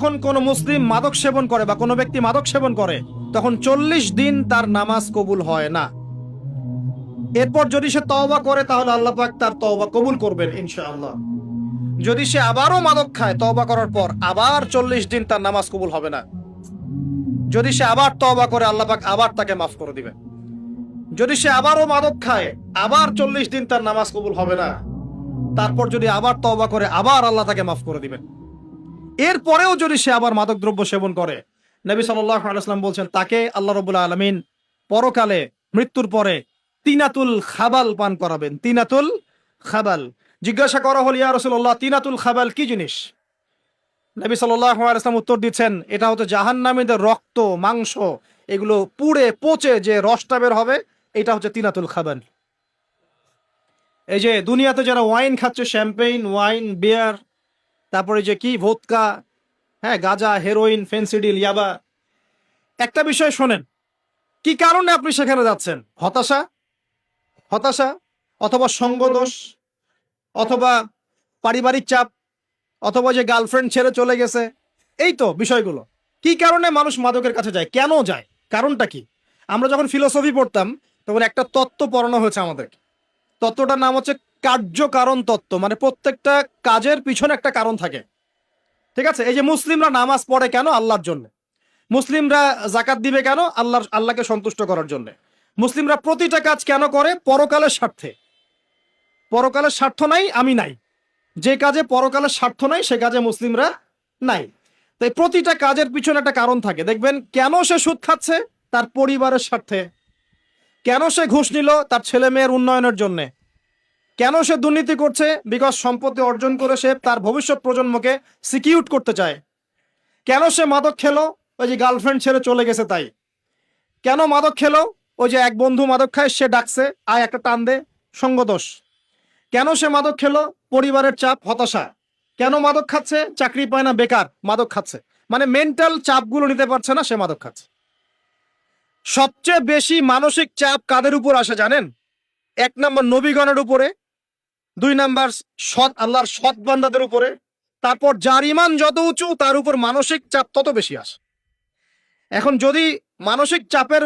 যখন কোনো মুসলিম মাদক সেবন করে বা কোনো ব্যক্তি মাদক সেবন করে তখন 40 দিন তার নামাজ কবুল হয় না। এরপর যদি সে তওবা করে তাহলে আল্লাহ পাক তার তওবা কবুল করবেন ইনশাআল্লাহ। যদি সে আবারও মাদক খায় তওবা করার পর আবার 40 দিন তার নামাজ কবুল হবে না। যদি সে আবার তওবা করে আল্লাহ পাক আবার তাকে মাফ করে দিবেন। যদি সে আবারও মাদক খায় আবার 40 দিন তার নামাজ কবুল হবে না। তারপর যদি আবার তওবা করে আবার আল্লাহ তাকে মাফ করে দিবেন। এরপরেও যদি সে আবার মাদক দ্রব্য সেবন করে, নবী সাল্লাল্লাহু আলাইহি ওয়াসাল্লাম বলছেন তাকে আল্লাহ রাব্বুল আলামিন পরকালে মৃত্যুর পরে তিনাতুল খাবাল পান করাবেন। তিনাতুল খাবাল। জিজ্ঞাসা করা হল, ইয়া রাসূলুল্লাহ, তিনাতুল খাবাল কি জিনিস? নবী সাল্লাল্লাহু আলাইহি ওয়াসাল্লাম উত্তর দিচ্ছেন, এটা হচ্ছে জাহান্নামীদের রক্ত, মাংস, এগুলো পুড়ে পচে যে রসটা বের হবে, এটা হচ্ছে তিনাতুল খাবাল। এই যে দুনিয়াতে যারা ওয়াইন খাচ্ছে, শ্যাম্পেইন, ওয়াইন, বিয়ার, তারপরে যে কি ভোদকা, হ্যাঁ, গাঁজা, হেরোইন, ফেন্সিডিল, ইয়াবা, একটা বিষয় শোনেন, কি কারণে আপনি সেখানে যাচ্ছেন? হতাশা, হতাশা, অথবা সঙ্গদোষ, অথবা পারিবারিক চাপ, অথবা যে গার্লফ্রেন্ড ছেড়ে চলে গেছে, এই তো বিষয়গুলো। কি কারণে মানুষ মাদকের কাছে যায়, কেন যায়, কারণটা কি? আমরা যখন ফিলোসফি পড়তাম তখন একটা তত্ত্ব পড়ানো হয়েছে আমাদেরকে। তত্ত্বটার নাম হচ্ছে কার্য-কারণ তত্ত্ব। মানে প্রত্যেকটা কাজের পিছনে একটা কারণ থাকে, ঠিক আছে? এই যে মুসলিমরা নামাজ পড়ে কেন? আল্লাহর জন্য। মুসলিমরা জাকাত দিবে কেন? আল্লাহকে সন্তুষ্ট করার জন্য। মুসলিমরা প্রতিটা কাজ কেন করে? পরকালের স্বার্থে। পরকালের স্বার্থ নাই, আমি নাই। যে কাজে পরকালের স্বার্থ নাই সে কাজে মুসলিমরা নাই। তাই প্রতিটা কাজের পিছনে একটা কারণ থাকে। দেখবেন কেন সে সুদ খাচ্ছে? তার পরিবারের স্বার্থে। কেন সে ঘুষ নিল? তার ছেলে মেয়ের উন্নয়নের জন্য। কেন সে দুর্নীতি করছে? বিকজ সম্পত্তি অর্জন করে সে তার ভবিষ্যৎ প্রজন্মকে সিকিউর করতে চায়। কেন সে মাদক খেলো? ওই যে গার্লফ্রেন্ড ছেড়ে চলে গেছে তাই। কেন মাদক খেলো? ওই যে এক বন্ধু মাদক খায়, সে ডাকছে, আয় একটা টান দে, সঙ্গদোষ। কেন সে মাদক খেলো? পরিবারের চাপ, হতাশা। কেন মাদক খাচ্ছে? চাকরি পায় না, বেকার, মাদক খাচ্ছে। মানে মেন্টাল চাপগুলো নিতে পারছে না, সে মাদক খাচ্ছে। সবচেয়ে বেশি মানসিক চাপ কাদের উপর আসে জানেন? 1 নম্বর নবীগণের উপরে, 2 নাম্বার আল্লাহর সৎ বান্দাদের উপরে, তারপর যার ইমান যত উঁচু তার উপর মানসিক চাপ তত বেশি আসে। এখন যদি মানসিক চাপের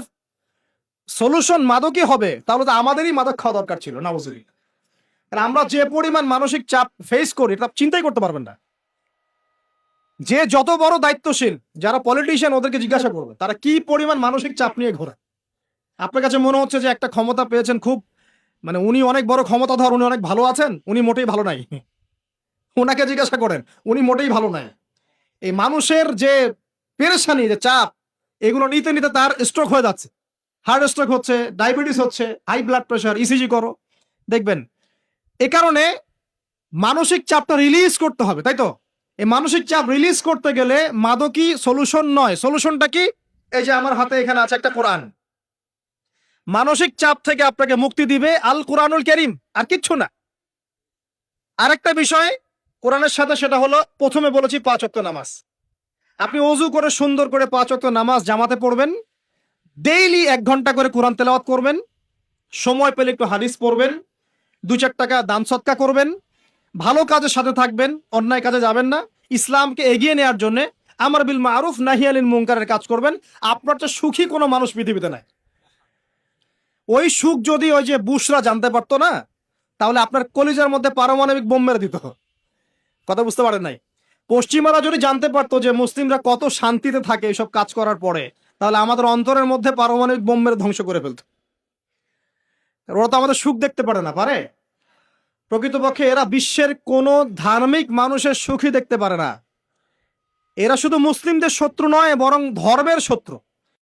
সলিউশন মাদকই হবে তাহলে তো আমাদেরই মাদক খাওয়া দরকার ছিল, নাউজুবিল্লাহ। কারণ আমরা যে পরিমাণ মানসিক চাপ ফেস করি তা চিন্তাই করতে পারবেন না। যে যত বড় দায়িত্বশীল, যারা পলিটিশিয়ান, ওদেরকে জিজ্ঞাসা করবে তারা কি পরিমাণ মানসিক চাপ নিয়ে ঘোরে। আপনার কাছে মনে হচ্ছে যে একটা ক্ষমতা পেয়েছেন, খুব মানে উনি অনেক বড় ক্ষমতাধর, উনি অনেক ভালো আছেন, উনি মোটেই ভালো নাই। ওনাকে জিজ্ঞাসা করেন, উনি মোটেই ভালো নাই। এই মানুষের যে পেরেশানি, যে চাপ, এগুলো নিতে নিতে তার স্ট্রোক হয়ে যাচ্ছে, হার্ট স্ট্রোক হচ্ছে, ডায়াবেটিস হচ্ছে, হাই ব্লাড প্রেশার, ইসিজি করো, দেখবেন। এ কারণে মানসিক চাপটা রিলিজ করতে হবে, তাই তো? এই মানসিক চাপ রিলিজ করতে গেলে মাদকই সলিউশন নয়। সলিউশনটা কি? এই যে আমার হাতে এখানে আছে একটা কোরআন। মানসিক চাপ থেকে আপনাকে মুক্তি দিবে আল কোরআনুল কারীম, আর কিচ্ছু না। আরেকটা বিষয় কোরআনের সাথে, সেটা হলো প্রথমে বলেছি 5 ওয়াক্ত নামাজ। আপনি ওযু করে সুন্দর করে 5 ওয়াক্ত নামাজ জামাতে পড়বেন, ডেইলি 1 ঘন্টা করে কোরআন তেলাওয়াত করবেন, সময় পেলে একটু হাদিস পড়বেন, 2-4 টাকা দান সদকা করবেন, ভালো কাজের সাথে থাকবেন, অন্যায় কাজে যাবেন না, ইসলামকে এগিয়ে নেওয়ার জন্য আমর বিল মারুফ নাহি আনিল মুনকারের কাজ করবেন। আপনার তো সুখী কোনো মানুষ পৃথিবীতে নাই। ওই সুখ যদি ওই যে বুশরা জানতে পারতো না, তাহলে আপনার কলিজার মধ্যে পারমাণবিক বোম মেরে দিত। কথা বুঝতে পারেন নাই? পশ্চিমারা যদি জানতে পারতো যে মুসলিমরা কত শান্তিতে থাকে এসব কাজ করার পরে, তাহলে আমাদের অন্তরের মধ্যে পারমাণবিক বোম মেরে ধ্বংস করে ফেলতো। ওরা তো আমাদের সুখ দেখতে পারে না, পারে? প্রকৃতপক্ষে এরা বিশ্বের কোনো ধার্মিক মানুষের সুখই দেখতে পারে না। এরা শুধু মুসলিমদের শত্রু নয়, বরং ধর্মের শত্রু।